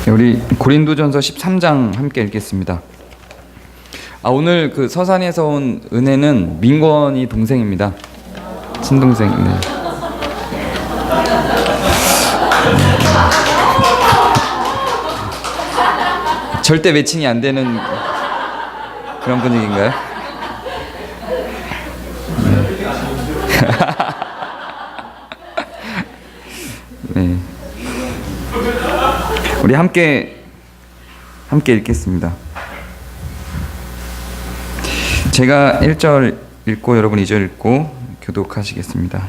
우리 고린도전서 13장 함께 읽겠습니다. 오늘 그 서산에서 온 은혜는 민권이 동생입니다. 친동생. 네. 절대 매칭이 안 되는 그런 분위기인가요? 네. 우리 함께 읽겠습니다. 제가 1절 읽고 여러분 2절 읽고 교독하시겠습니다.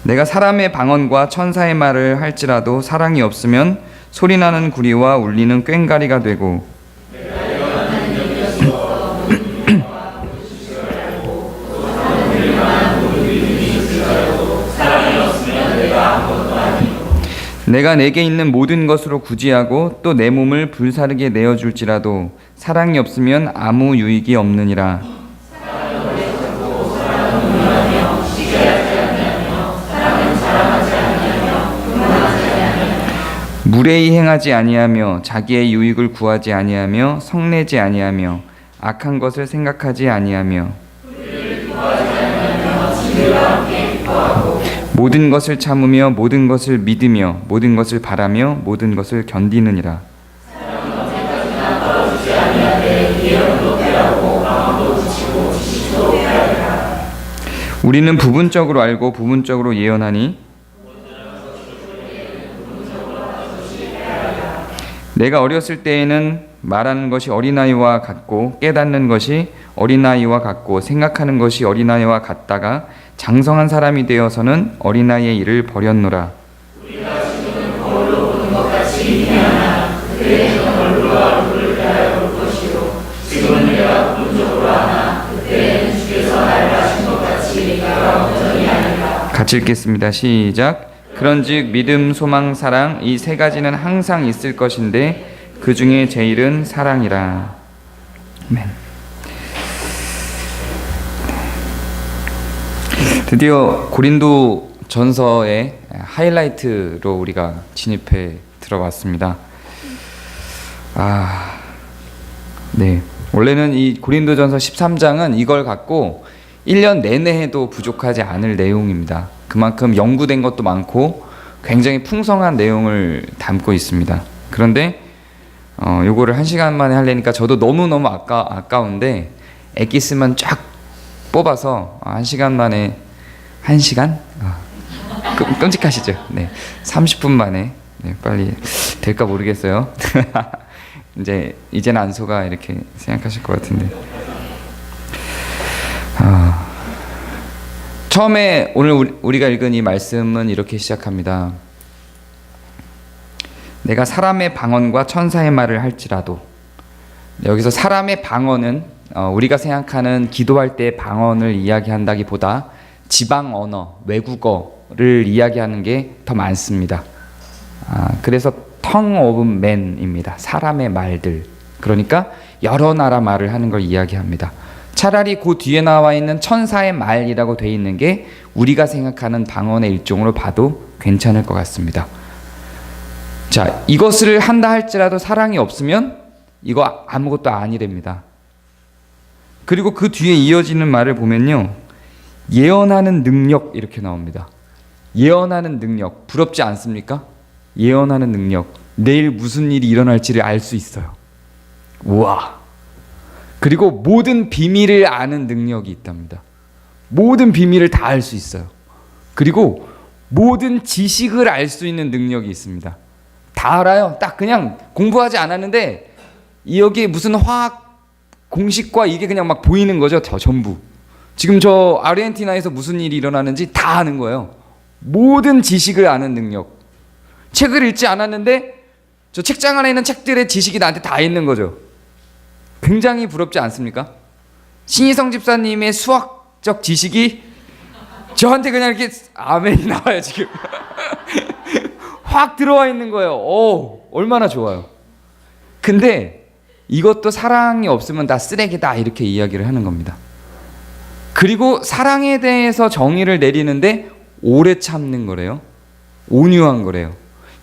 내가 사람의 방언과 천사의 말을 할지라도 사랑이 없으면 소리나는 구리와 울리는 꽹과리가 되고 내가 내게 있는 모든 것으로 구제하고 또 내 몸을 불사르게 내어줄지라도 사랑이 없으면 아무 유익이 없느니라. 무례히 행하지 아니하며 자기의 유익을 구하지 아니하며 성내지 아니하며 악한 것을 생각하지 아니하며 모든 것을 참으며 모든 것을 믿으며 모든 것을 바라며 모든 것을 견디느니라. 우리는 부분적으로 알고 부분적으로 예언하니 내가 어렸을 때에는 말하는 것이 어린아이와 같고 깨닫는 것이 어린아이와 같고 생각하는 것이 어린아이와 같다가 장성한 사람이 되어서는 어린아이의 일을 버렸노라. 우리가 지금은 거울로 보는 것 같이 미미하나 그때에는 얼굴과 얼굴을 대하여 볼 것이요 지금은 내가 부분적으로 하나 그때에는 주께서 나를 하신 것 같이 내가 온전히 아니라. 같이 읽겠습니다. 시작. 그런즉 믿음, 소망, 사랑 이 세 가지는 항상 있을 것인데 그 중에 제일은 사랑이라. 아멘. 드디어 고린도 전서의 하이라이트로 우리가 진입해 들어왔습니다. 네. 원래는 이 고린도 전서 13장은 이걸 갖고 1년 내내 해도 부족하지 않을 내용입니다. 그만큼 연구된 것도 많고 굉장히 풍성한 내용을 담고 있습니다. 그런데 요거를 1시간 만에 하려니까 저도 너무너무 아까운데 엑기스만 쫙 뽑아서 1시간 만에 1시간? 끔찍하시죠? 네, 30분 만에 빨리 될까 모르겠어요. 이제는 안소가 이렇게 생각하실 것 같은데 처음에 오늘 우리가 읽은 이 말씀은 이렇게 시작합니다. 내가 사람의 방언과 천사의 말을 할지라도. 여기서 사람의 방언은 우리가 생각하는 기도할 때의 방언을 이야기한다기보다 지방 언어, 외국어를 이야기하는 게 더 많습니다. 그래서 tongue of man입니다. 사람의 말들. 그러니까 여러 나라 말을 하는 걸 이야기합니다. 차라리 그 뒤에 나와 있는 천사의 말이라고 돼 있는 게 우리가 생각하는 방언의 일종으로 봐도 괜찮을 것 같습니다. 자, 이것을 한다 할지라도 사랑이 없으면 이거 아무것도 아니랍니다. 그리고 그 뒤에 이어지는 말을 보면요, 예언하는 능력 이렇게 나옵니다. 예언하는 능력 부럽지 않습니까? 예언하는 능력, 내일 무슨 일이 일어날지를 알 수 있어요. 우와. 그리고 모든 비밀을 아는 능력이 있답니다. 모든 비밀을 다 알 수 있어요. 그리고 모든 지식을 알 수 있는 능력이 있습니다. 다 알아요. 딱 그냥 공부하지 않았는데 여기 무슨 화학 공식과 이게 그냥 막 보이는 거죠. 전부. 지금 저 아르헨티나에서 무슨 일이 일어나는지 다 아는 거예요. 모든 지식을 아는 능력. 책을 읽지 않았는데 저 책장 안에 있는 책들의 지식이 나한테 다 있는 거죠. 굉장히 부럽지 않습니까? 신희성 집사님의 수학적 지식이 저한테 그냥 이렇게 아멘이 나와요. 지금 확 들어와 있는 거예요. 오, 얼마나 좋아요. 근데 이것도 사랑이 없으면 다 쓰레기다 이렇게 이야기를 하는 겁니다. 그리고 사랑에 대해서 정의를 내리는데 오래 참는 거래요. 온유한 거래요.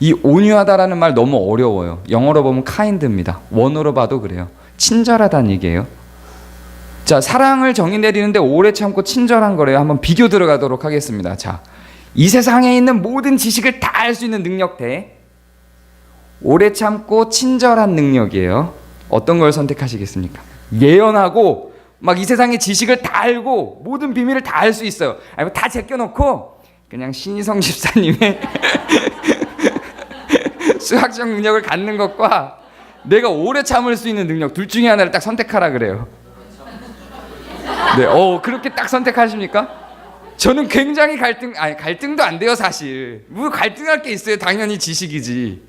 이 온유하다라는 말 너무 어려워요. 영어로 보면 kind입니다. 원어로 봐도 그래요. 친절하다는 얘기예요. 자, 사랑을 정의 내리는데 오래 참고 친절한 거래요. 한번 비교 들어가도록 하겠습니다. 자, 이 세상에 있는 모든 지식을 다 알 수 있는 능력 대 오래 참고 친절한 능력이에요. 어떤 걸 선택하시겠습니까? 예언하고 막 이 세상의 지식을 다 알고 모든 비밀을 다 알 수 있어요. 아니면 다 제껴놓고 그냥 신희성 집사님의 수학적 능력을 갖는 것과 내가 오래 참을 수 있는 능력, 둘 중에 하나를 딱 선택하라 그래요. 네, 그렇게 딱 선택하십니까? 저는 굉장히 갈등도 안 돼요, 사실. 뭐 갈등할 게 있어요. 당연히 지식이지.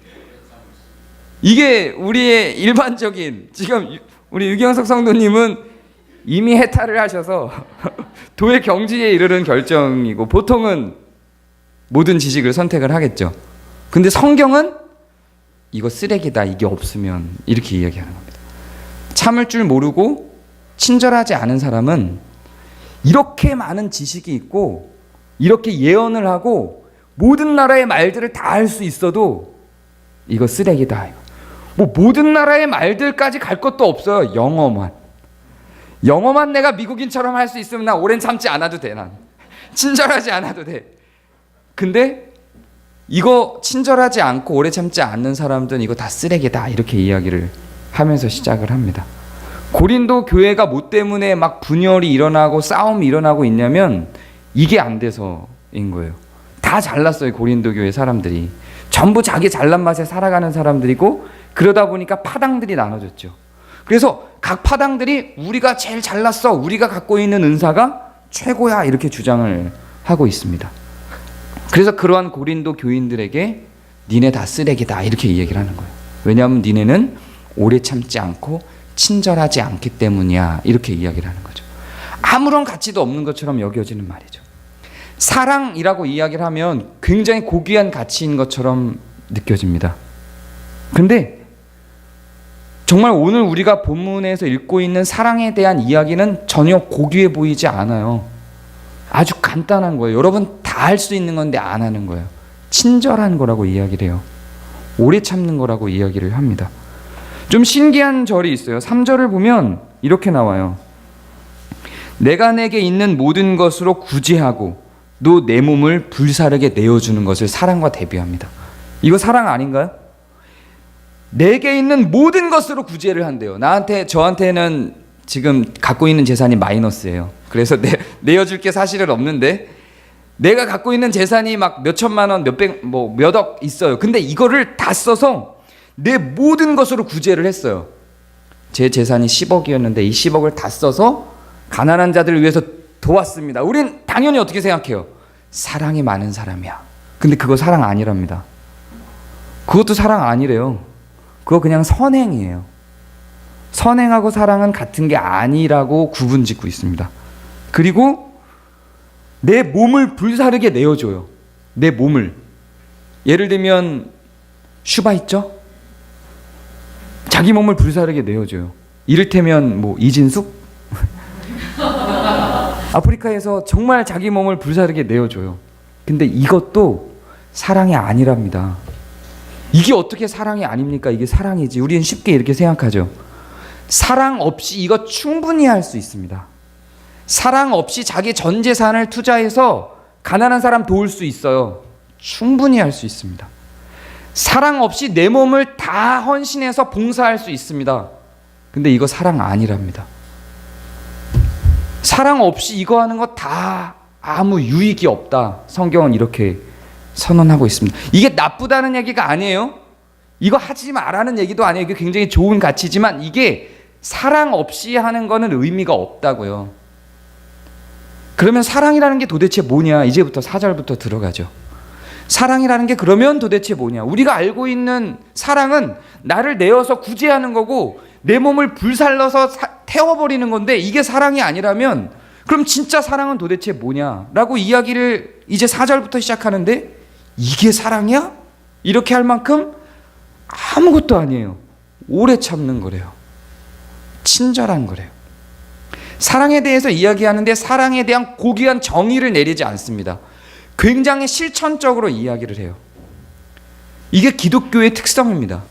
이게 우리의 일반적인, 지금 우리 유경석 성도님은 이미 해탈을 하셔서 도의 경지에 이르는 결정이고, 보통은 모든 지식을 선택을 하겠죠. 근데 성경은 이거 쓰레기다, 이게 없으면, 이렇게 이야기하는 겁니다. 참을 줄 모르고 친절하지 않은 사람은 이렇게 많은 지식이 있고 이렇게 예언을 하고 모든 나라의 말들을 다 할 수 있어도 이거 쓰레기다. 뭐 모든 나라의 말들까지 갈 것도 없어요. 영어만 내가 미국인처럼 할 수 있으면 나 오랜 참지 않아도 돼. 난 친절하지 않아도 돼. 근데 이거 친절하지 않고 오래 참지 않는 사람들은 이거 다 쓰레기다, 이렇게 이야기를 하면서 시작을 합니다. 고린도 교회가 뭐 때문에 막 분열이 일어나고 싸움이 일어나고 있냐면 이게 안 돼서인 거예요. 다 잘났어요. 고린도 교회 사람들이 전부 자기 잘난 맛에 살아가는 사람들이고, 그러다 보니까 파당들이 나눠졌죠. 그래서 각 파당들이 우리가 제일 잘났어, 우리가 갖고 있는 은사가 최고야, 이렇게 주장을 하고 있습니다. 그래서 그러한 고린도 교인들에게 니네 다 쓰레기다, 이렇게 얘기를 하는 거예요. 왜냐하면 니네는 오래 참지 않고 친절하지 않기 때문이야, 이렇게 이야기를 하는 거죠. 아무런 가치도 없는 것처럼 여겨지는 말이죠. 사랑이라고 이야기를 하면 굉장히 고귀한 가치인 것처럼 느껴집니다. 근데 정말 오늘 우리가 본문에서 읽고 있는 사랑에 대한 이야기는 전혀 고귀해 보이지 않아요. 아주 간단한 거예요. 여러분 다 할 수 있는 건데 안 하는 거예요. 친절한 거라고 이야기를 해요. 오래 참는 거라고 이야기를 합니다. 좀 신기한 절이 있어요. 3절을 보면 이렇게 나와요. 내가 내게 있는 모든 것으로 구제하고 또 내 몸을 불사르게 내어주는 것을 사랑과 대비합니다. 이거 사랑 아닌가요? 내게 있는 모든 것으로 구제를 한대요. 저한테는 지금 갖고 있는 재산이 마이너스예요. 그래서 내어줄 게 사실은 없는데, 내가 갖고 있는 재산이 막 몇 천만 원, 몇억 있어요. 근데 이거를 다 써서 내 모든 것으로 구제를 했어요. 제 재산이 10억이었는데 이 10억을 다 써서 가난한 자들을 위해서 도왔습니다. 우린 당연히 어떻게 생각해요? 사랑이 많은 사람이야. 근데 그거 사랑 아니랍니다. 그것도 사랑 아니래요. 그거 그냥 선행이에요. 선행하고 사랑은 같은 게 아니라고 구분짓고 있습니다. 그리고 내 몸을 불사르게 내어줘요. 내 몸을. 예를 들면 슈바 있죠? 자기 몸을 불사르게 내어줘요. 이를테면 뭐 이진숙? 아프리카에서 정말 자기 몸을 불사르게 내어줘요. 근데 이것도 사랑이 아니랍니다. 이게 어떻게 사랑이 아닙니까? 이게 사랑이지. 우리는 쉽게 이렇게 생각하죠. 사랑 없이 이거 충분히 할 수 있습니다. 사랑 없이 자기 전 재산을 투자해서 가난한 사람 도울 수 있어요. 충분히 할 수 있습니다. 사랑 없이 내 몸을 다 헌신해서 봉사할 수 있습니다. 근데 이거 사랑 아니랍니다. 사랑 없이 이거 하는 거 다 아무 유익이 없다. 성경은 이렇게 선언하고 있습니다. 이게 나쁘다는 얘기가 아니에요. 이거 하지 말라는 얘기도 아니에요. 이게 굉장히 좋은 가치지만 이게 사랑 없이 하는 거는 의미가 없다고요. 그러면 사랑이라는 게 도대체 뭐냐? 이제부터 4절부터 들어가죠. 사랑이라는 게 그러면 도대체 뭐냐? 우리가 알고 있는 사랑은 나를 내어서 구제하는 거고 내 몸을 불살라서 태워버리는 건데, 이게 사랑이 아니라면 그럼 진짜 사랑은 도대체 뭐냐라고 이야기를 이제 4절부터 시작하는데, 이게 사랑이야? 이렇게 할 만큼 아무것도 아니에요. 오래 참는 거래요. 친절한 거래요. 사랑에 대해서 이야기하는데 사랑에 대한 고귀한 정의를 내리지 않습니다. 굉장히 실천적으로 이야기를 해요. 이게 기독교의 특성입니다.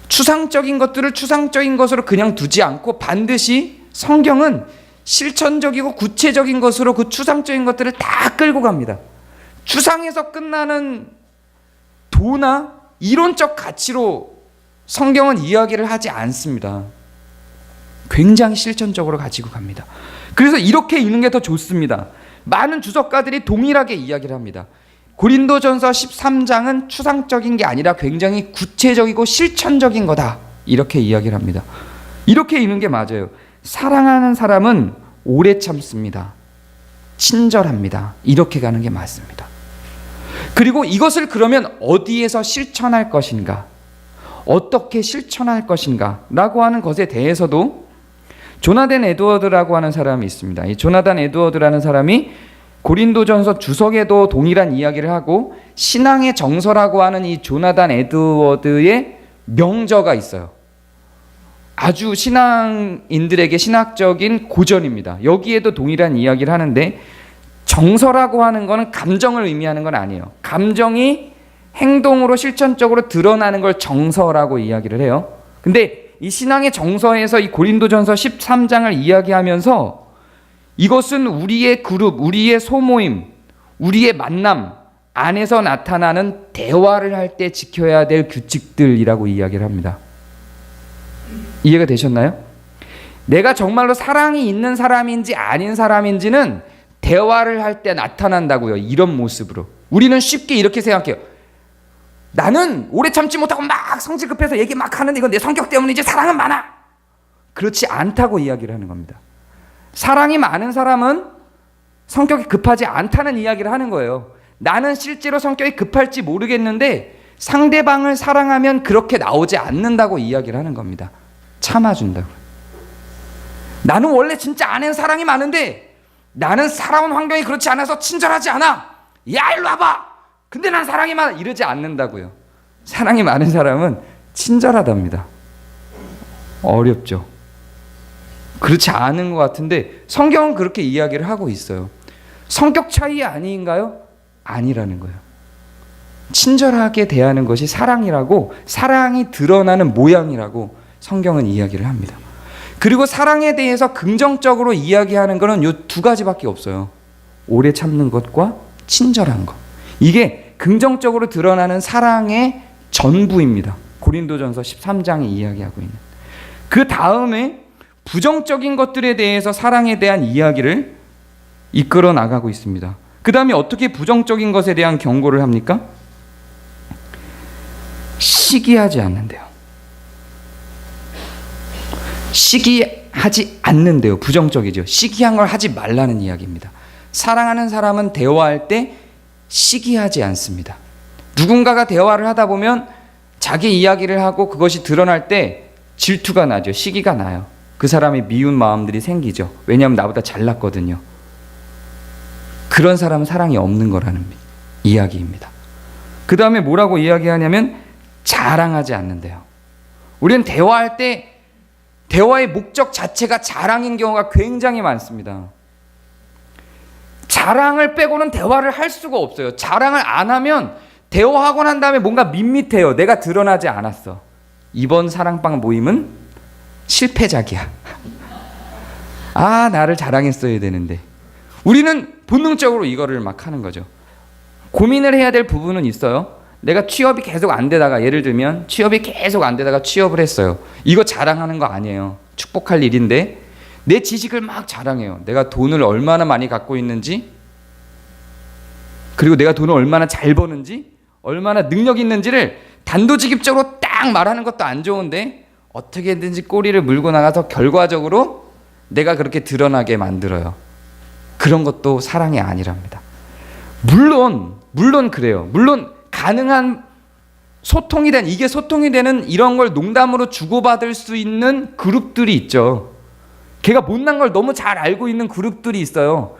추상적인 것들을 추상적인 것으로 그냥 두지 않고 반드시 성경은 실천적이고 구체적인 것으로 그 추상적인 것들을 다 끌고 갑니다. 추상에서 끝나는 도나 이론적 가치로 성경은 이야기를 하지 않습니다. 굉장히 실천적으로 가지고 갑니다. 그래서 이렇게 읽는 게 더 좋습니다. 많은 주석가들이 동일하게 이야기를 합니다. 고린도전서 13장은 추상적인 게 아니라 굉장히 구체적이고 실천적인 거다. 이렇게 이야기를 합니다. 이렇게 읽는 게 맞아요. 사랑하는 사람은 오래 참습니다. 친절합니다. 이렇게 가는 게 맞습니다. 그리고 이것을 그러면 어디에서 실천할 것인가? 어떻게 실천할 것인가? 라고 하는 것에 대해서도 조나단 에드워드라고 하는 사람이 있습니다. 이 조나단 에드워드라는 사람이 고린도전서 주석에도 동일한 이야기를 하고 신앙의 정서라고 하는 이 조나단 에드워드의 명저가 있어요. 아주 신앙인들에게 신학적인 고전입니다. 여기에도 동일한 이야기를 하는데 정서라고 하는 것은 감정을 의미하는 건 아니에요. 감정이 행동으로 실천적으로 드러나는 걸 정서라고 이야기를 해요. 근데 이 신앙의 정서에서 이 고린도전서 13장을 이야기하면서 이것은 우리의 그룹, 우리의 소모임, 우리의 만남 안에서 나타나는 대화를 할 때 지켜야 될 규칙들이라고 이야기를 합니다. 이해가 되셨나요? 내가 정말로 사랑이 있는 사람인지 아닌 사람인지는 대화를 할 때 나타난다고요. 이런 모습으로. 우리는 쉽게 이렇게 생각해요. 나는 오래 참지 못하고 막 성질 급해서 얘기 막 하는데 이건 내 성격 때문이지 사랑은 많아. 그렇지 않다고 이야기를 하는 겁니다. 사랑이 많은 사람은 성격이 급하지 않다는 이야기를 하는 거예요. 나는 실제로 성격이 급할지 모르겠는데 상대방을 사랑하면 그렇게 나오지 않는다고 이야기를 하는 겁니다. 참아준다고. 나는 원래 진짜 아는 사랑이 많은데 나는 살아온 환경이 그렇지 않아서 친절하지 않아. 야 일로 와봐. 근데 난 사랑이 많아. 이러지 않는다고요. 사랑이 많은 사람은 친절하답니다. 어렵죠. 그렇지 않은 것 같은데 성경은 그렇게 이야기를 하고 있어요. 성격 차이 아닌가요? 아니라는 거예요. 친절하게 대하는 것이 사랑이라고, 사랑이 드러나는 모양이라고 성경은 이야기를 합니다. 그리고 사랑에 대해서 긍정적으로 이야기하는 것은 이 두 가지밖에 없어요. 오래 참는 것과 친절한 것. 이게 긍정적으로 드러나는 사랑의 전부입니다. 고린도전서 13장이 이야기하고 있는. 그 다음에 부정적인 것들에 대해서 사랑에 대한 이야기를 이끌어 나가고 있습니다. 그 다음에 어떻게 부정적인 것에 대한 경고를 합니까? 시기하지 않는데요. 시기하지 않는데요. 부정적이죠. 시기한 걸 하지 말라는 이야기입니다. 사랑하는 사람은 대화할 때 시기하지 않습니다. 누군가가 대화를 하다 보면 자기 이야기를 하고 그것이 드러날 때 질투가 나죠. 시기가 나요. 그 사람이 미운 마음들이 생기죠. 왜냐하면 나보다 잘났거든요. 그런 사람은 사랑이 없는 거라는 이야기입니다. 그 다음에 뭐라고 이야기하냐면 자랑하지 않는데요. 우리는 대화할 때 대화의 목적 자체가 자랑인 경우가 굉장히 많습니다. 자랑을 빼고는 대화를 할 수가 없어요. 자랑을 안 하면 대화하고 난 다음에 뭔가 밋밋해요. 내가 드러나지 않았어. 이번 사랑방 모임은 실패작이야. 아, 나를 자랑했어야 되는데. 우리는 본능적으로 이거를 막 하는 거죠. 고민을 해야 될 부분은 있어요. 내가 취업이 계속 안 되다가, 예를 들면 취업이 계속 안 되다가 취업을 했어요. 이거 자랑하는 거 아니에요. 축복할 일인데 내 지식을 막 자랑해요. 내가 돈을 얼마나 많이 갖고 있는지, 그리고 내가 돈을 얼마나 잘 버는지, 얼마나 능력 있는지를 단도직입적으로 딱 말하는 것도 안 좋은데 어떻게든지 꼬리를 물고 나가서 결과적으로 내가 그렇게 드러나게 만들어요. 그런 것도 사랑이 아니랍니다. 물론 그래요. 물론 가능한 소통이 된, 이게 소통이 되는 이런 걸 농담으로 주고받을 수 있는 그룹들이 있죠. 걔가 못난 걸 너무 잘 알고 있는 그룹들이 있어요.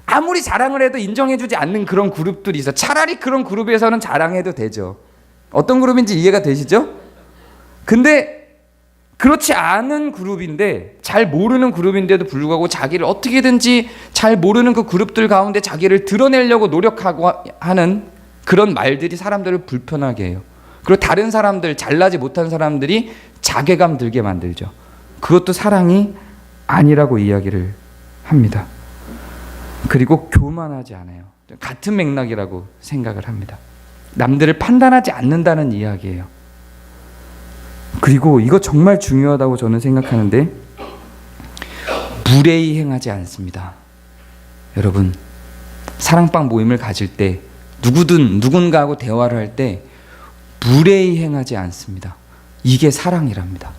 아무리 자랑을 해도 인정해주지 않는 그런 그룹들이 있어요. 차라리 그런 그룹에서는 자랑해도 되죠. 어떤 그룹인지 이해가 되시죠? 근데 그렇지 않은 그룹인데, 잘 모르는 그룹인데도 불구하고 자기를 어떻게든지 잘 모르는 그 그룹들 가운데 자기를 드러내려고 노력하고 하는 그런 말들이 사람들을 불편하게 해요. 그리고 다른 사람들, 잘나지 못한 사람들이 자괴감 들게 만들죠. 그것도 사랑이 아니라고 이야기를 합니다. 그리고 교만하지 않아요. 같은 맥락이라고 생각을 합니다. 남들을 판단하지 않는다는 이야기예요. 그리고 이거 정말 중요하다고 저는 생각하는데, 무례히 행하지 않습니다. 여러분, 사랑방 모임을 가질 때 누군가하고 대화를 할 때 무례히 행하지 않습니다. 이게 사랑이랍니다.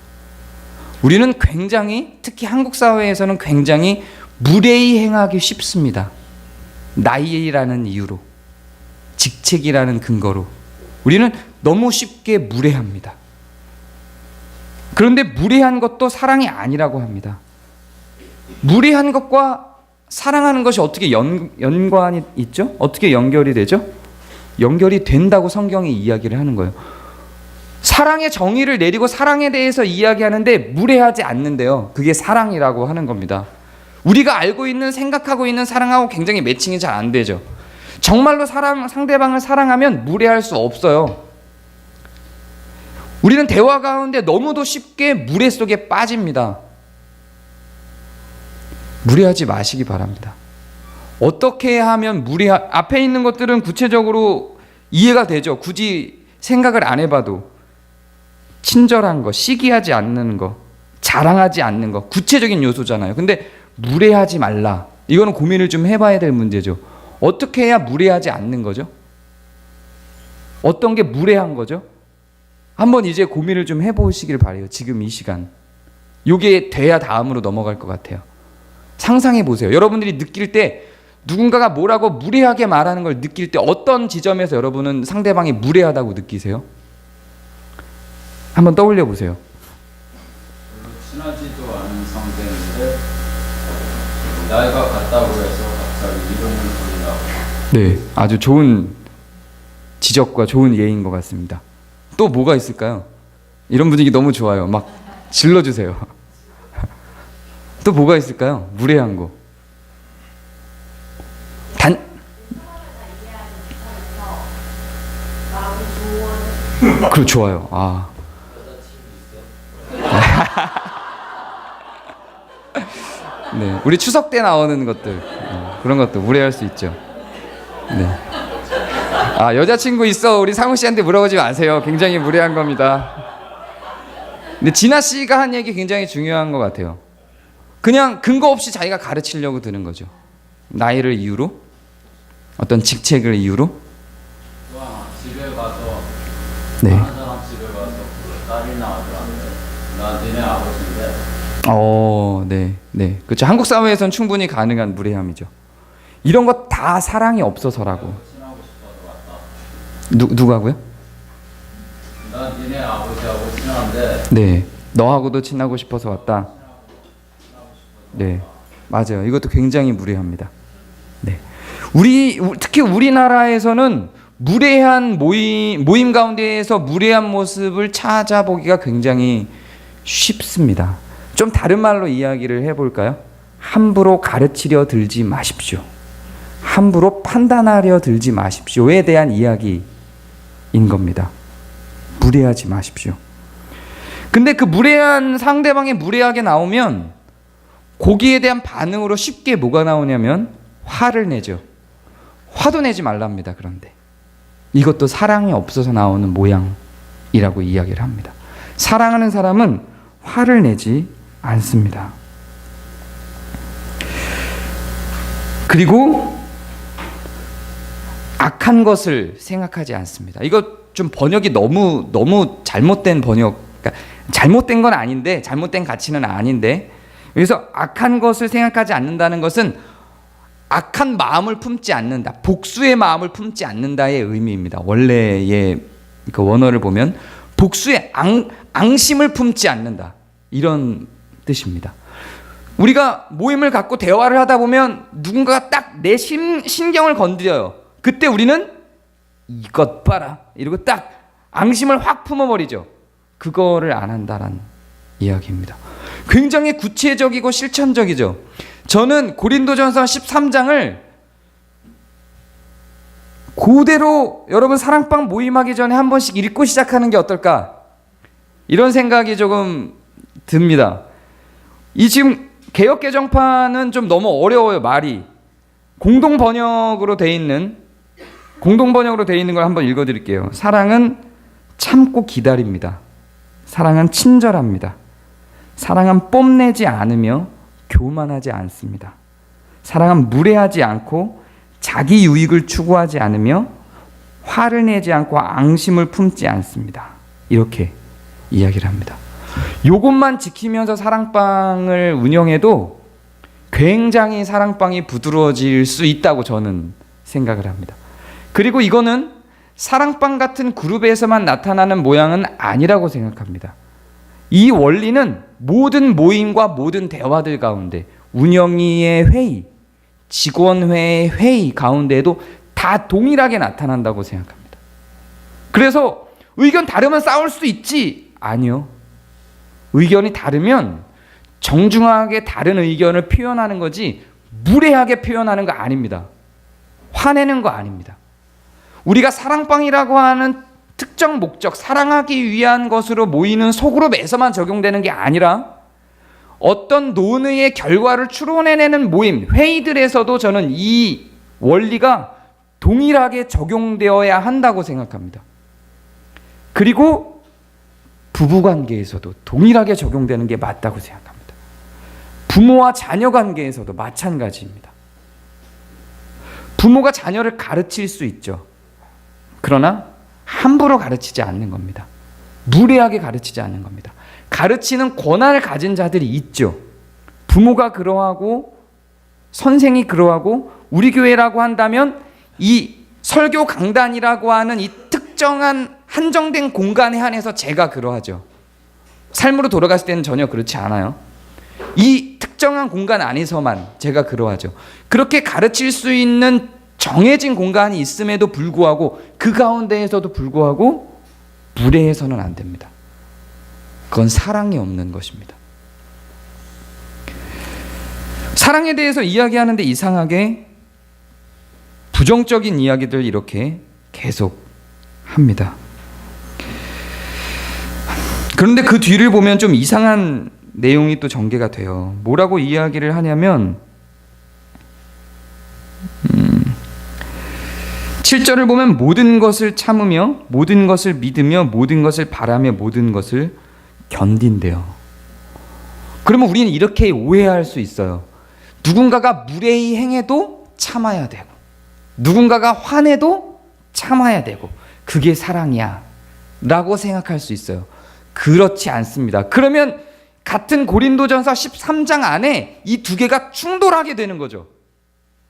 우리는 굉장히, 특히 한국 사회에서는 굉장히 무례히 행하기 쉽습니다. 나이라는 이유로, 직책이라는 근거로 우리는 너무 쉽게 무례합니다. 그런데 무례한 것도 사랑이 아니라고 합니다. 무례한 것과 사랑하는 것이 어떻게 연관이 있죠? 어떻게 연결이 되죠? 연결이 된다고 성경이 이야기를 하는 거예요. 사랑의 정의를 내리고 사랑에 대해서 이야기하는데 무례하지 않는데요, 그게 사랑이라고 하는 겁니다. 우리가 알고 있는, 생각하고 있는 사랑하고 굉장히 매칭이 잘 안 되죠. 정말로 상대방을 사랑하면 무례할 수 없어요. 우리는 대화 가운데 너무도 쉽게 무례 속에 빠집니다. 무례하지 마시기 바랍니다. 어떻게 하면 앞에 있는 것들은 구체적으로 이해가 되죠. 굳이 생각을 안 해봐도. 친절한 거, 시기하지 않는 거, 자랑하지 않는 거, 구체적인 요소잖아요. 근데 무례하지 말라, 이거는 고민을 좀 해봐야 될 문제죠. 어떻게 해야 무례하지 않는 거죠? 어떤 게 무례한 거죠? 한번 이제 고민을 좀 해보시길 바래요. 지금 이 시간. 이게 돼야 다음으로 넘어갈 것 같아요. 상상해 보세요. 여러분들이 느낄 때, 누군가가 뭐라고 무례하게 말하는 걸 느낄 때 어떤 지점에서 여러분은 상대방이 무례하다고 느끼세요? 한번 떠올려 보세요. 친하지도 않은 상대인데 나이가 같다고 해서 갑자기 이름을 부른다고. 네, 아주 좋은 지적과 좋은 예인 것 같습니다. 또 뭐가 있을까요? 이런 분위기 너무 좋아요. 막 질러주세요. 또 뭐가 있을까요? 무례한 거. 그럼 좋아요. 아. 네, 우리 추석 때 나오는 것들, 그런 것도 무례할 수 있죠. 네. 아, 여자친구 있어, 우리 상우 씨한테 물어보지 마세요. 굉장히 무례한 겁니다. 근데 진아 씨가 한 얘기 굉장히 중요한 것 같아요. 그냥 근거 없이 자기가 가르치려고 드는 거죠. 나이를 이유로, 어떤 직책을 이유로. 집에 가서 네. 다른 사람 집에 가서 딸이나 아들한테 나 니네 아버지인데. 네. 그렇죠. 한국 사회에서는 충분히 가능한 무례함이죠. 이런 거 다 사랑이 없어서라고. 친하고 싶어서 왔다. 누가고요? 나 니네 아버지하고 친한데. 네. 너하고도 친하고 싶어서 왔다. 네. 맞아요. 이것도 굉장히 무례합니다. 네. 특히 우리나라에서는 무례한 모임 가운데에서 무례한 모습을 찾아보기가 굉장히 쉽습니다. 좀 다른 말로 이야기를 해볼까요? 함부로 가르치려 들지 마십시오. 함부로 판단하려 들지 마십시오에 대한 이야기인 겁니다. 무례하지 마십시오. 근데 그 무례한 상대방이 무례하게 나오면 거기에 대한 반응으로 쉽게 뭐가 나오냐면 화를 내죠. 화도 내지 말랍니다. 그런데 이것도 사랑이 없어서 나오는 모양이라고 이야기를 합니다. 사랑하는 사람은 화를 내지 않습니다. 그리고 악한 것을 생각하지 않습니다. 이거 좀 번역이 너무 잘못된 번역, 그러니까 잘못된 건 아닌데, 잘못된 가치는 아닌데, 여기서 악한 것을 생각하지 않는다는 것은 악한 마음을 품지 않는다, 복수의 마음을 품지 않는다의 의미입니다. 원래의 그 원어를 보면 복수의 앙심을 품지 않는다, 이런 뜻입니다. 우리가 모임을 갖고 대화를 하다 보면 누군가가 딱 내 신경을 건드려요. 그때 우리는 이것 봐라 이러고 딱 앙심을 확 품어버리죠. 그거를 안 한다란 이야기입니다. 굉장히 구체적이고 실천적이죠. 저는 고린도전서 13장을 그대로 여러분 사랑방 모임하기 전에 한 번씩 읽고 시작하는 게 어떨까? 이런 생각이 조금 듭니다. 이 지금 개역개정판은 좀 너무 어려워요. 말이 공동 번역으로 돼 있는 걸 한번 읽어드릴게요. 사랑은 참고 기다립니다. 사랑은 친절합니다. 사랑은 뽐내지 않으며 교만하지 않습니다. 사랑은 무례하지 않고 자기 유익을 추구하지 않으며 화를 내지 않고 앙심을 품지 않습니다. 이렇게 이야기를 합니다. 요것만 지키면서 사랑방을 운영해도 굉장히 사랑방이 부드러워질 수 있다고 저는 생각을 합니다. 그리고 이거는 사랑방 같은 그룹에서만 나타나는 모양은 아니라고 생각합니다. 이 원리는 모든 모임과 모든 대화들 가운데, 운영위의 회의, 직원회의 회의 가운데에도 다 동일하게 나타난다고 생각합니다. 그래서 의견 다르면 싸울 수 있지? 아니요. 의견이 다르면 정중하게 다른 의견을 표현하는 거지 무례하게 표현하는 거 아닙니다. 화내는 거 아닙니다. 우리가 사랑방이라고 하는 특정 목적, 사랑하기 위한 것으로 모이는 소그룹에서만 적용되는 게 아니라 어떤 논의의 결과를 추론해내는 모임, 회의들에서도 저는 이 원리가 동일하게 적용되어야 한다고 생각합니다. 그리고 부부관계에서도 동일하게 적용되는 게 맞다고 생각합니다. 부모와 자녀 관계에서도 마찬가지입니다. 부모가 자녀를 가르칠 수 있죠. 그러나 함부로 가르치지 않는 겁니다. 무례하게 가르치지 않는 겁니다. 가르치는 권한을 가진 자들이 있죠. 부모가 그러하고 선생이 그러하고 우리 교회라고 한다면 이 설교 강단이라고 하는 이 특정한 한정된 공간에 한해서 제가 그러하죠. 삶으로 돌아갔을 때는 전혀 그렇지 않아요. 이 특정한 공간 안에서만 제가 그러하죠. 그렇게 가르칠 수 있는 정해진 공간이 있음에도 불구하고 그 가운데에서도 불구하고 무례해서는 안 됩니다. 그건 사랑이 없는 것입니다. 사랑에 대해서 이야기하는데 이상하게 부정적인 이야기들 이렇게 계속 합니다. 그런데 그 뒤를 보면 좀 이상한 내용이 또 전개가 돼요. 뭐라고 이야기를 하냐면 7절을 보면 모든 것을 참으며 모든 것을 믿으며 모든 것을 바라며 모든 것을 견딘대요. 그러면 우리는 이렇게 오해할 수 있어요. 누군가가 무례히 행해도 참아야 되고 누군가가 화내도 참아야 되고 그게 사랑이야 라고 생각할 수 있어요. 그렇지 않습니다. 그러면 같은 고린도전서 13장 안에 이 두 개가 충돌하게 되는 거죠.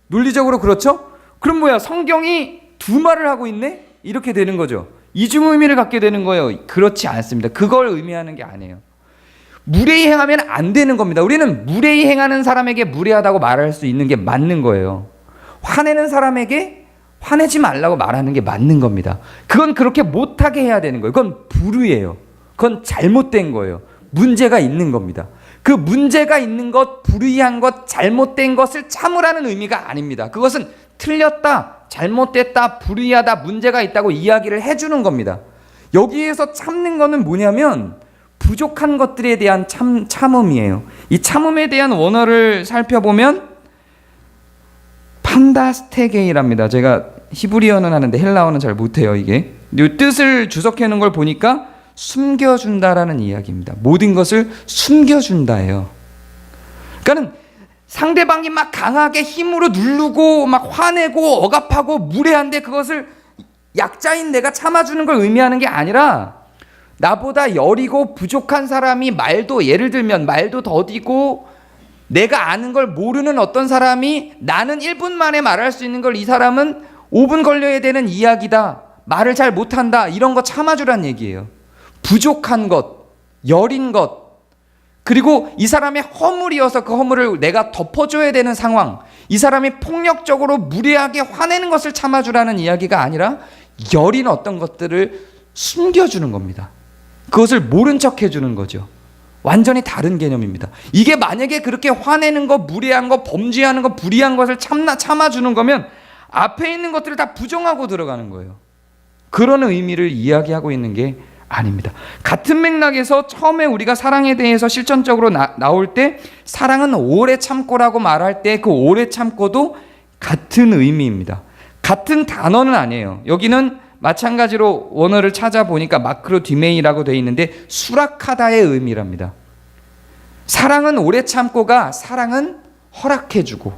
논리적으로 그렇죠? 그럼 뭐야, 성경이 두 말을 하고 있네? 이렇게 되는 거죠. 이중 의미를 갖게 되는 거예요. 그렇지 않습니다. 그걸 의미하는 게 아니에요. 무례히 행하면 안 되는 겁니다. 우리는 무례히 행하는 사람에게 무례하다고 말할 수 있는 게 맞는 거예요. 화내는 사람에게 화내지 말라고 말하는 게 맞는 겁니다. 그건 그렇게 못하게 해야 되는 거예요. 그건 불의예요. 그건 잘못된 거예요. 문제가 있는 겁니다. 그 문제가 있는 것, 불의한 것, 잘못된 것을 참으라는 의미가 아닙니다. 그것은 틀렸다, 잘못됐다, 불의하다, 문제가 있다고 이야기를 해주는 겁니다. 여기에서 참는 거는 뭐냐면 부족한 것들에 대한 참음이에요. 이 참음에 대한 원어를 살펴보면 판다스테게이랍니다. 제가 히브리어는 하는데 헬라어는 잘 못해요. 이게 이 뜻을 주석해 놓은 걸 보니까 숨겨준다라는 이야기입니다. 모든 것을 숨겨준다예요. 그러니까 상대방이 막 강하게 힘으로 누르고 막 화내고 억압하고 무례한데 그것을 약자인 내가 참아주는 걸 의미하는 게 아니라 나보다 여리고 부족한 사람이 말도, 예를 들면 말도 더디고 내가 아는 걸 모르는 어떤 사람이 나는 1분 만에 말할 수 있는 걸 이 사람은 5분 걸려야 되는 이야기다, 말을 잘 못한다, 이런 거 참아주란 얘기예요. 부족한 것, 여린 것, 그리고 이 사람의 허물이어서 그 허물을 내가 덮어줘야 되는 상황, 이 사람이 폭력적으로 무례하게 화내는 것을 참아주라는 이야기가 아니라 여린 어떤 것들을 숨겨주는 겁니다. 그것을 모른 척 해주는 거죠. 완전히 다른 개념입니다. 이게 만약에 그렇게 화내는 거, 무례한 거, 범죄하는 거, 불의한 것을 참아주는 거면 앞에 있는 것들을 다 부정하고 들어가는 거예요. 그런 의미를 이야기하고 있는 게 아닙니다. 같은 맥락에서 처음에 우리가 사랑에 대해서 실천적으로 나올 때 사랑은 오래 참고라고 말할 때 그 오래 참고도 같은 의미입니다. 같은 단어는 아니에요. 여기는 마찬가지로 원어를 찾아보니까 마크로 디메이라고 되어 있는데 수락하다의 의미랍니다. 사랑은 오래 참고가 사랑은 허락해주고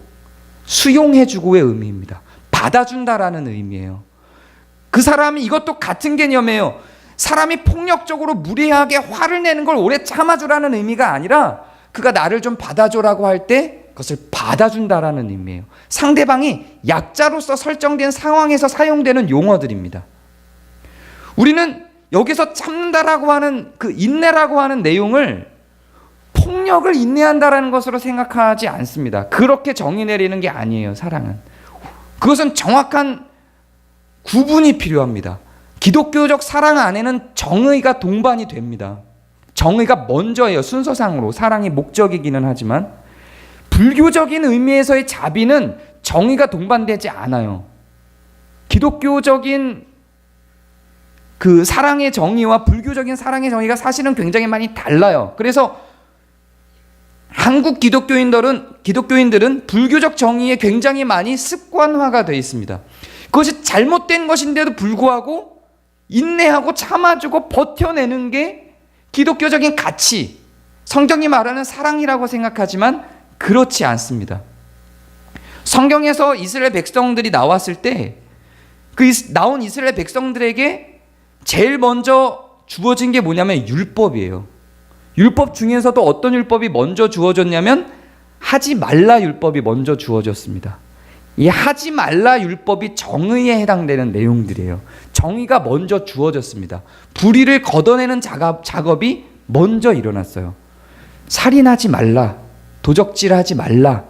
수용해주고의 의미입니다. 받아준다라는 의미예요. 그 사람이 이것도 같은 개념이에요. 사람이 폭력적으로 무례하게 화를 내는 걸 오래 참아주라는 의미가 아니라 그가 나를 좀 받아줘라고 할 때 그것을 받아준다라는 의미예요. 상대방이 약자로서 설정된 상황에서 사용되는 용어들입니다. 우리는 여기서 참는다라고 하는 그 인내라고 하는 내용을 폭력을 인내한다라는 것으로 생각하지 않습니다. 그렇게 정의 내리는 게 아니에요. 사랑은 그것은 정확한 구분이 필요합니다. 기독교적 사랑 안에는 정의가 동반이 됩니다. 정의가 먼저예요. 순서상으로 사랑이 목적이기는 하지만 불교적인 의미에서의 자비는 정의가 동반되지 않아요. 기독교적인 그 사랑의 정의와 불교적인 사랑의 정의가 사실은 굉장히 많이 달라요. 그래서 한국 기독교인들은 불교적 정의에 굉장히 많이 습관화가 되어 있습니다. 그것이 잘못된 것인데도 불구하고 인내하고 참아주고 버텨내는 게 기독교적인 가치, 성경이 말하는 사랑이라고 생각하지만 그렇지 않습니다. 성경에서 이스라엘 백성들이 나왔을 때 그 나온 이스라엘 백성들에게 제일 먼저 주어진 게 뭐냐면 율법이에요. 율법 중에서도 어떤 율법이 먼저 주어졌냐면 하지 말라 율법이 먼저 주어졌습니다. 이 하지 말라 율법이 정의에 해당되는 내용들이에요. 정의가 먼저 주어졌습니다. 불의를 걷어내는 작업이 먼저 일어났어요. 살인하지 말라, 도적질하지 말라,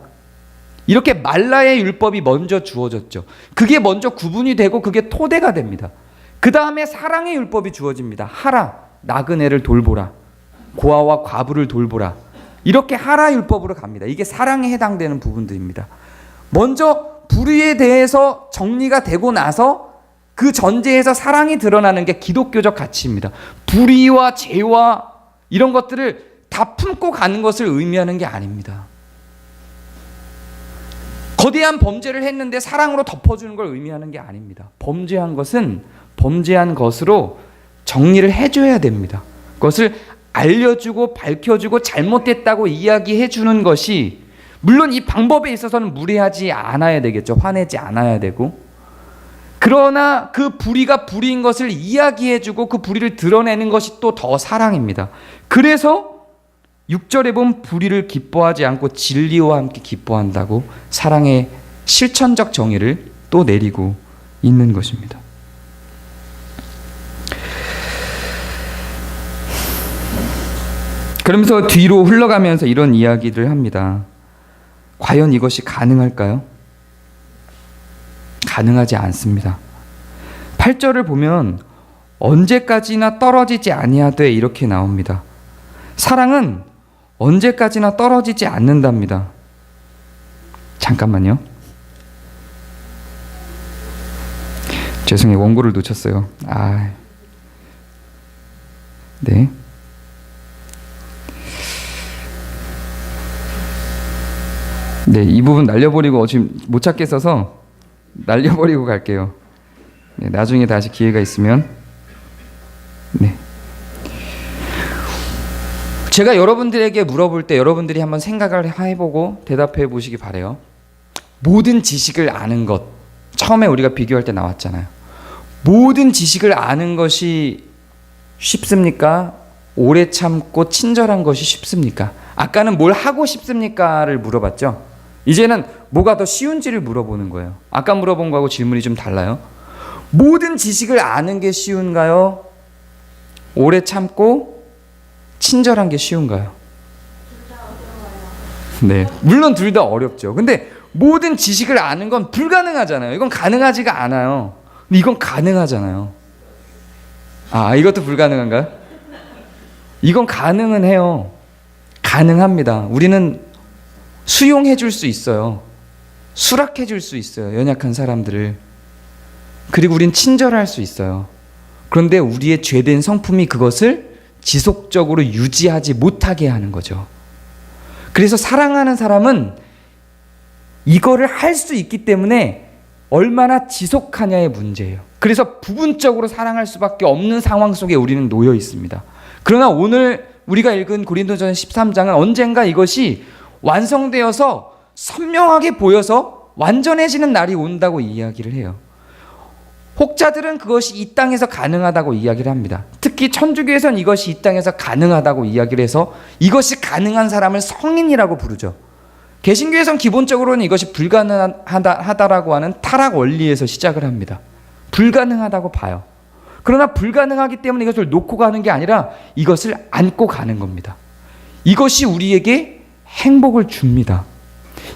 이렇게 말라의 율법이 먼저 주어졌죠. 그게 먼저 구분이 되고 그게 토대가 됩니다. 그 다음에 사랑의 율법이 주어집니다. 하라, 나그네를 돌보라, 고아와 과부를 돌보라, 이렇게 하라 율법으로 갑니다. 이게 사랑에 해당되는 부분들입니다. 먼저 불의에 대해서 정리가 되고 나서 그 전제에서 사랑이 드러나는 게 기독교적 가치입니다. 불의와 죄와 이런 것들을 다 품고 가는 것을 의미하는 게 아닙니다. 거대한 범죄를 했는데 사랑으로 덮어주는 걸 의미하는 게 아닙니다. 범죄한 것은 범죄한 것으로 정리를 해줘야 됩니다. 그것을 알려주고 밝혀주고 잘못됐다고 이야기해주는 것이, 물론 이 방법에 있어서는 무례하지 않아야 되겠죠. 화내지 않아야 되고. 그러나 그 불의가 불의인 것을 이야기해주고 그 불의를 드러내는 것이 또 더 사랑입니다. 그래서 6절에 보면 불의를 기뻐하지 않고 진리와 함께 기뻐한다고 사랑의 실천적 정의를 또 내리고 있는 것입니다. 그러면서 뒤로 흘러가면서 이런 이야기를 합니다. 과연 이것이 가능할까요? 가능하지 않습니다. 8절을 보면 언제까지나 떨어지지 아니하되 이렇게 나옵니다. 사랑은 언제까지나 떨어지지 않는답니다. 잠깐만요. 죄송해요. 원고를 놓쳤어요. 네. 네, 이 부분 날려버리고 지금 못 찾겠어서 날려버리고 갈게요. 네, 나중에 다시 기회가 있으면. 네. 제가 여러분들에게 물어볼 때 여러분들이 한번 생각을 해보고 대답해 보시기 바래요. 모든 지식을 아는 것, 처음에 우리가 비교할 때 나왔잖아요. 모든 지식을 아는 것이 쉽습니까? 오래 참고 친절한 것이 쉽습니까? 아까는 뭘 하고 싶습니까를 물어봤죠. 이제는 뭐가 더 쉬운지를 물어보는 거예요. 아까 물어본 거하고 질문이 좀 달라요. 모든 지식을 아는 게 쉬운가요? 오래 참고 친절한 게 쉬운가요? 네, 물론 둘 다 어렵죠. 근데 모든 지식을 아는 건 불가능하잖아요. 이건 가능하지가 않아요. 근데 이건 가능하잖아요. 이것도 불가능한가요? 이건 가능은 해요. 가능합니다. 우리는 수용해 줄 수 있어요. 수락해 줄 수 있어요. 연약한 사람들을. 그리고 우린 친절할 수 있어요. 그런데 우리의 죄된 성품이 그것을 지속적으로 유지하지 못하게 하는 거죠. 그래서 사랑하는 사람은 이거를 할 수 있기 때문에 얼마나 지속하냐의 문제예요. 그래서 부분적으로 사랑할 수밖에 없는 상황 속에 우리는 놓여 있습니다. 그러나 오늘 우리가 읽은 고린도전 13장은 언젠가 이것이 완성되어서 선명하게 보여서 완전해지는 날이 온다고 이야기를 해요. 혹자들은 그것이 이 땅에서 가능하다고 이야기를 합니다. 특히 천주교에서는 이것이 이 땅에서 가능하다고 이야기를 해서 이것이 가능한 사람을 성인이라고 부르죠. 개신교에서는 기본적으로는 이것이 불가능하다라고 하는 타락 원리에서 시작을 합니다. 불가능하다고 봐요. 그러나 불가능하기 때문에 이것을 놓고 가는 게 아니라 이것을 안고 가는 겁니다. 이것이 우리에게 행복을 줍니다.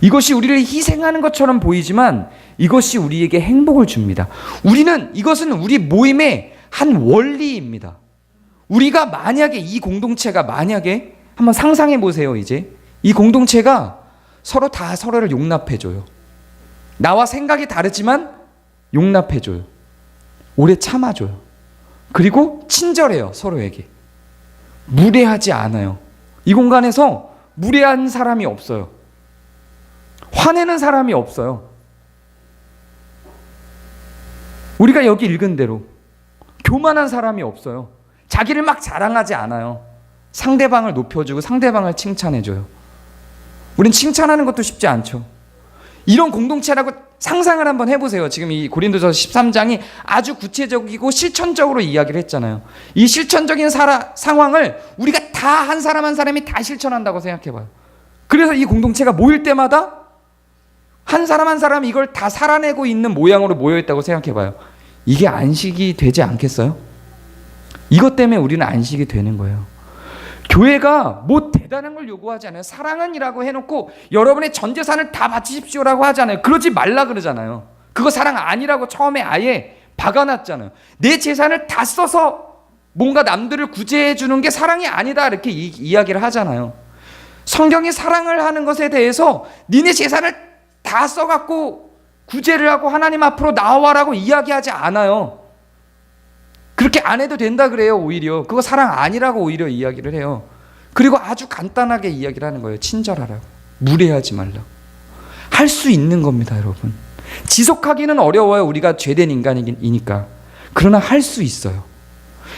이것이 우리를 희생하는 것처럼 보이지만 이것이 우리에게 행복을 줍니다. 이것은 우리 모임의 한 원리입니다. 우리가 만약에 이 공동체가 만약에 한번 상상해 보세요. 이제 이 공동체가 서로 다 서로를 용납해줘요. 나와 생각이 다르지만 용납해줘요. 오래 참아줘요. 그리고 친절해요. 서로에게. 무례하지 않아요. 이 공간에서 무례한 사람이 없어요. 화내는 사람이 없어요. 우리가 여기 읽은 대로 교만한 사람이 없어요. 자기를 막 자랑하지 않아요. 상대방을 높여주고 상대방을 칭찬해줘요. 우린 칭찬하는 것도 쉽지 않죠. 이런 공동체라고 상상을 한번 해보세요. 지금 이 고린도서 13장이 아주 구체적이고 실천적으로 이야기를 했잖아요. 이 실천적인 상황을 우리가 다 한 사람 한 사람이 다 실천한다고 생각해봐요. 그래서 이 공동체가 모일 때마다 한 사람 한 사람이 이걸 다 살아내고 있는 모양으로 모여있다고 생각해봐요. 이게 안식이 되지 않겠어요? 이것 때문에 우리는 안식이 되는 거예요. 교회가 뭐 대단한 걸 요구하지 않아요. 사랑은이라고 해놓고 여러분의 전 재산을 다 바치십시오라고 하잖아요. 그러지 말라 그러잖아요. 그거 사랑 아니라고 처음에 아예 박아놨잖아요. 내 재산을 다 써서 뭔가 남들을 구제해 주는 게 사랑이 아니다 이렇게 이야기를 하잖아요. 성경이 사랑을 하는 것에 대해서 니네 재산을 다 써갖고 구제를 하고 하나님 앞으로 나와라고 이야기하지 않아요. 그렇게 안 해도 된다 그래요. 오히려 그거 사랑 아니라고 오히려 이야기를 해요. 그리고 아주 간단하게 이야기를 하는 거예요. 친절하라고, 무례하지 말라고. 할 수 있는 겁니다, 여러분. 지속하기는 어려워요. 우리가 죄된 인간이니까. 그러나 할 수 있어요.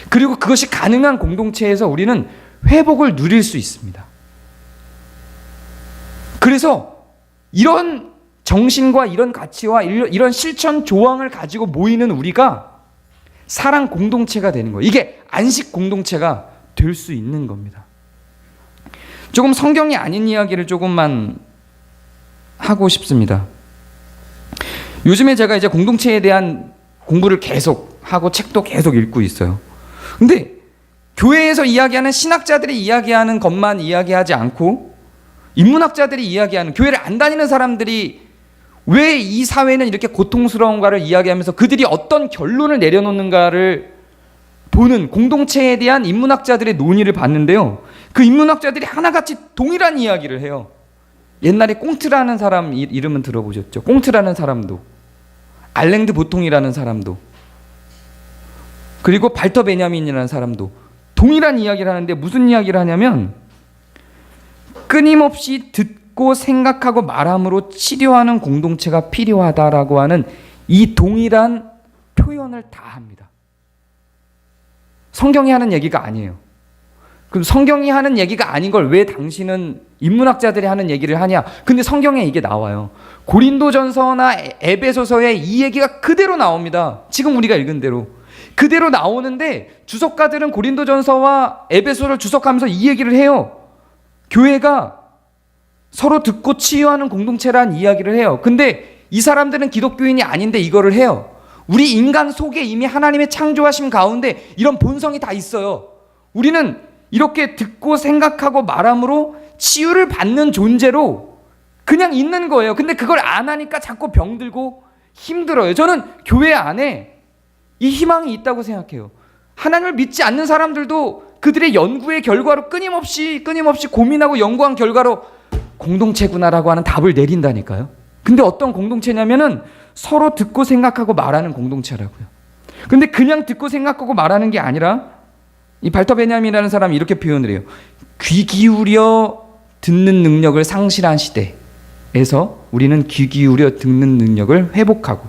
그리고 그것이 가능한 공동체에서 우리는 회복을 누릴 수 있습니다. 그래서 이런 정신과 이런 가치와 이런 실천 조항을 가지고 모이는 우리가 사랑 공동체가 되는 거예요. 이게 안식 공동체가 될 수 있는 겁니다. 조금 성경이 아닌 이야기를 조금만 하고 싶습니다. 요즘에 제가 이제 공동체에 대한 공부를 계속 하고 책도 계속 읽고 있어요. 근데 교회에서 이야기하는 신학자들이 이야기하는 것만 이야기하지 않고 인문학자들이 이야기하는, 교회를 안 다니는 사람들이 왜 이 사회는 이렇게 고통스러운가를 이야기하면서 그들이 어떤 결론을 내려놓는가를 보는 공동체에 대한 인문학자들의 논의를 봤는데요. 그 인문학자들이 하나같이 동일한 이야기를 해요. 옛날에 꽁트라는 사람 이름은 들어보셨죠? 꽁트라는 사람도, 알랭드 보통이라는 사람도, 그리고 발터 베냐민이라는 사람도 동일한 이야기를 하는데 무슨 이야기를 하냐면 끊임없이 듣고 생각하고 말함으로 치료하는 공동체가 필요하다라고 하는 이 동일한 표현을 다 합니다. 성경이 하는 얘기가 아니에요. 그럼 성경이 하는 얘기가 아닌 걸 왜 당신은 인문학자들이 하는 얘기를 하냐? 근데 성경에 이게 나와요. 고린도전서나 에베소서에 이 얘기가 그대로 나옵니다. 지금 우리가 읽은 대로. 그대로 나오는데 주석가들은 고린도전서와 에베소를 주석하면서 이 얘기를 해요. 교회가 서로 듣고 치유하는 공동체라는 이야기를 해요. 근데 이 사람들은 기독교인이 아닌데 이거를 해요. 우리 인간 속에 이미 하나님의 창조하심 가운데 이런 본성이 다 있어요. 우리는 이렇게 듣고 생각하고 말함으로 치유를 받는 존재로 그냥 있는 거예요. 근데 그걸 안 하니까 자꾸 병들고 힘들어요. 저는 교회 안에 이 희망이 있다고 생각해요. 하나님을 믿지 않는 사람들도 그들의 연구의 결과로 끊임없이 고민하고 연구한 결과로 공동체구나라고 하는 답을 내린다니까요. 근데 어떤 공동체냐면은 서로 듣고 생각하고 말하는 공동체라고요. 근데 그냥 듣고 생각하고 말하는 게 아니라 이 발터 베냐민이라는 사람이 이렇게 표현을 해요. 귀 기울여 듣는 능력을 상실한 시대에서 우리는 귀 기울여 듣는 능력을 회복하고,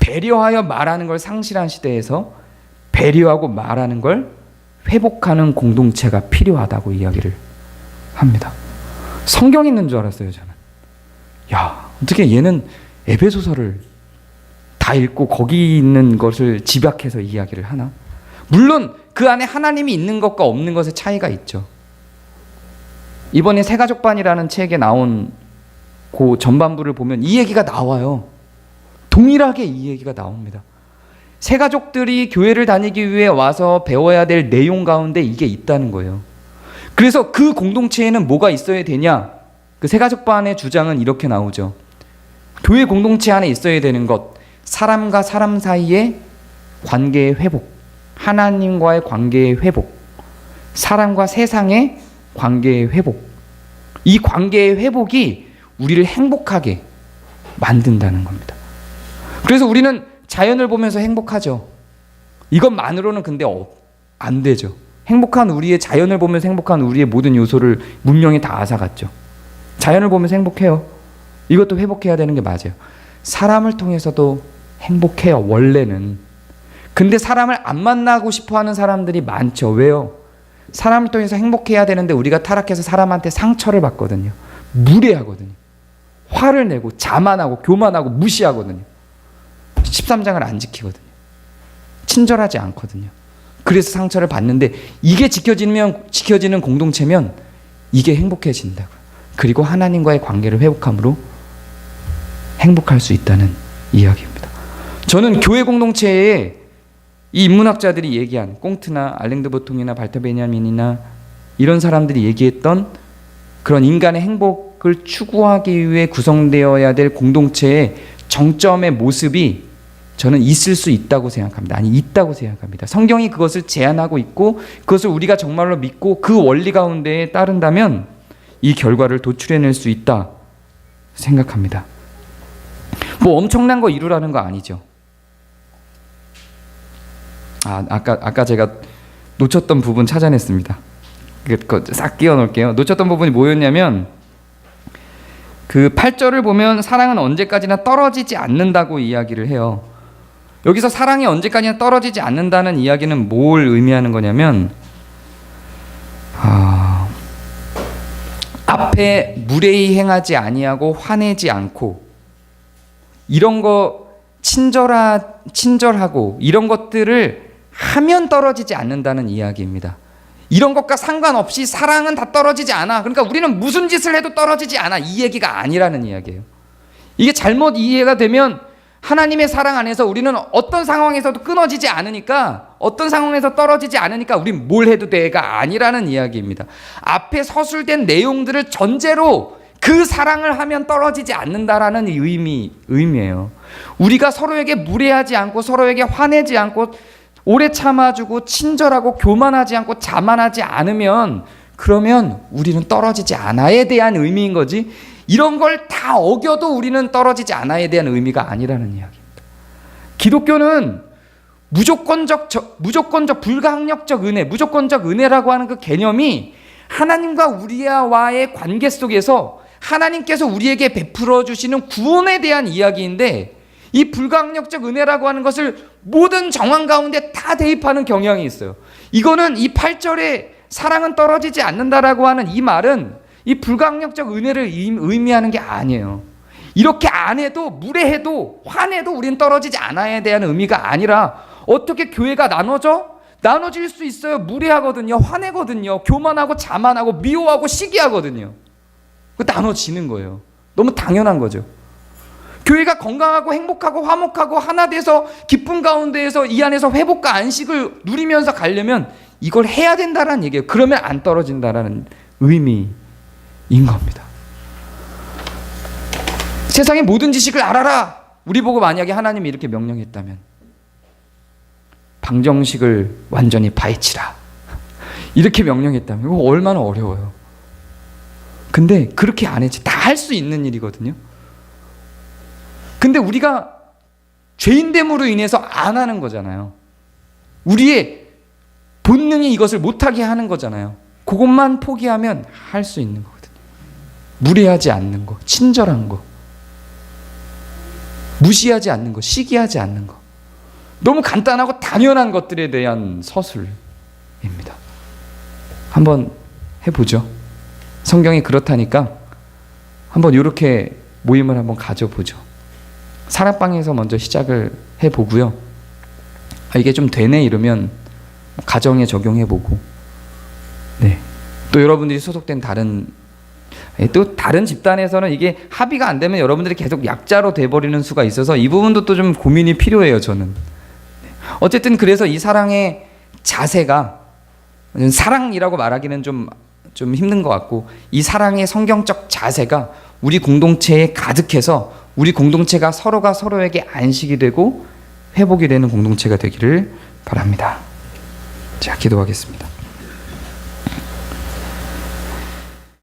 배려하여 말하는 걸 상실한 시대에서 배려하고 말하는 걸 회복하는 공동체가 필요하다고 이야기를 합니다. 성경 있는 줄 알았어요, 저는. 야, 어떻게 얘는 에베소서를 다 읽고 거기 있는 것을 집약해서 이야기를 하나? 물론 그 안에 하나님이 있는 것과 없는 것의 차이가 있죠. 이번에 새가족반이라는 책에 나온 그 전반부를 보면 이 얘기가 나와요. 동일하게 이 얘기가 나옵니다. 새가족들이 교회를 다니기 위해 와서 배워야 될 내용 가운데 이게 있다는 거예요. 그래서 그 공동체에는 뭐가 있어야 되냐? 그 새가족반의 주장은 이렇게 나오죠. 교회 공동체 안에 있어야 되는 것, 사람과 사람 사이의 관계의 회복, 하나님과의 관계의 회복, 사람과 세상의 관계의 회복. 이 관계의 회복이 우리를 행복하게 만든다는 겁니다. 그래서 우리는 자연을 보면서 행복하죠. 이것만으로는 근데 안 되죠. 행복한 우리의, 자연을 보면서 행복한 우리의 모든 요소를 문명이 다 앗아갔죠. 자연을 보면서 행복해요. 이것도 회복해야 되는 게 맞아요. 사람을 통해서도 행복해요, 원래는. 근데 사람을 안 만나고 싶어 하는 사람들이 많죠. 왜요? 사람을 통해서 행복해야 되는데 우리가 타락해서 사람한테 상처를 받거든요. 무례하거든요. 화를 내고 자만하고 교만하고 무시하거든요. 13장을 안 지키거든요. 친절하지 않거든요. 그래서 상처를 받는데, 이게 지켜지는 공동체면 이게 행복해진다고요. 그리고 하나님과의 관계를 회복함으로 행복할 수 있다는 이야기입니다. 저는 교회 공동체에 이 인문학자들이 얘기한, 꽁트나 알랭드 보통이나 발터 베냐민이나 이런 사람들이 얘기했던 그런 인간의 행복을 추구하기 위해 구성되어야 될 공동체의 정점의 모습이 저는 있을 수 있다고 생각합니다. 아니, 있다고 생각합니다. 성경이 그것을 제안하고 있고 그것을 우리가 정말로 믿고 그 원리 가운데에 따른다면 이 결과를 도출해낼 수 있다 생각합니다. 뭐 엄청난 거 이루라는 거 아니죠. 아까 제가 놓쳤던 부분 찾아냈습니다. 그거 싹 끼워 놓을게요. 놓쳤던 부분이 뭐였냐면, 그 8절을 보면 사랑은 언제까지나 떨어지지 않는다고 이야기를 해요. 여기서 사랑이 언제까지나 떨어지지 않는다는 이야기는 뭘 의미하는 거냐면, 앞에 무례히 행하지 아니하고 화내지 않고, 이런 거 친절하고 이런 것들을 하면 떨어지지 않는다는 이야기입니다. 이런 것과 상관없이 사랑은 다 떨어지지 않아. 그러니까 우리는 무슨 짓을 해도 떨어지지 않아. 이 얘기가 아니라는 이야기예요. 이게 잘못 이해가 되면 하나님의 사랑 안에서 우리는 어떤 상황에서도 끊어지지 않으니까, 어떤 상황에서 떨어지지 않으니까 우린 뭘 해도 돼가 아니라는 이야기입니다. 앞에 서술된 내용들을 전제로 그 사랑을 하면 떨어지지 않는다라는 의미예요. 우리가 서로에게 무례하지 않고 서로에게 화내지 않고 오래 참아주고 친절하고 교만하지 않고 자만하지 않으면, 그러면 우리는 떨어지지 않아에 대한 의미인 거지, 이런 걸 다 어겨도 우리는 떨어지지 않아에 대한 의미가 아니라는 이야기입니다. 기독교는 무조건적 불가항력적 은혜, 무조건적 은혜라고 하는 그 개념이 하나님과 우리와의 관계 속에서 하나님께서 우리에게 베풀어 주시는 구원에 대한 이야기인데, 이 불가항력적 은혜라고 하는 것을 모든 정황 가운데 다 대입하는 경향이 있어요. 이거는 이 8절에 사랑은 떨어지지 않는다라고 하는 이 말은 이 불가항력적 은혜를 의미하는 게 아니에요. 이렇게 안 해도, 무례해도, 화내도 우리는 떨어지지 않아야 대한 의미가 아니라, 어떻게 교회가 나눠질 수 있어요. 무례하거든요, 화내거든요, 교만하고 자만하고 미워하고 시기하거든요. 그 나눠지는 거예요. 너무 당연한 거죠. 교회가 건강하고 행복하고 화목하고 하나 돼서 기쁨 가운데에서 이 안에서 회복과 안식을 누리면서 가려면 이걸 해야 된다는 얘기예요. 그러면 안 떨어진다라는 의미인 겁니다. 세상의 모든 지식을 알아라. 우리 보고 만약에 하나님이 이렇게 명령했다면, 방정식을 완전히 파헤치라, 이렇게 명령했다면 이거 얼마나 어려워요. 근데 그렇게 안 했지. 다 할 수 있는 일이거든요. 근데 우리가 죄인됨으로 인해서 안 하는 거잖아요. 우리의 본능이 이것을 못하게 하는 거잖아요. 그것만 포기하면 할 수 있는 거거든요. 무례하지 않는 거, 친절한 거, 무시하지 않는 거, 시기하지 않는 거. 너무 간단하고 당연한 것들에 대한 서술입니다. 한번 해보죠. 성경이 그렇다니까 한번 이렇게 모임을 한번 가져보죠. 사랑방에서 먼저 시작을 해보고요. 이게 좀 되네 이러면 가정에 적용해보고, 네. 또 여러분들이 소속된 또 다른 집단에서는 이게 합의가 안 되면 여러분들이 계속 약자로 돼버리는 수가 있어서 이 부분도 또 좀 고민이 필요해요, 저는. 어쨌든 그래서 이 사랑의 자세가, 사랑이라고 말하기는 좀 힘든 것 같고, 이 사랑의 성경적 자세가 우리 공동체에 가득해서 우리 공동체가 서로가 서로에게 안식이 되고 회복이 되는 공동체가 되기를 바랍니다. 자, 기도하겠습니다.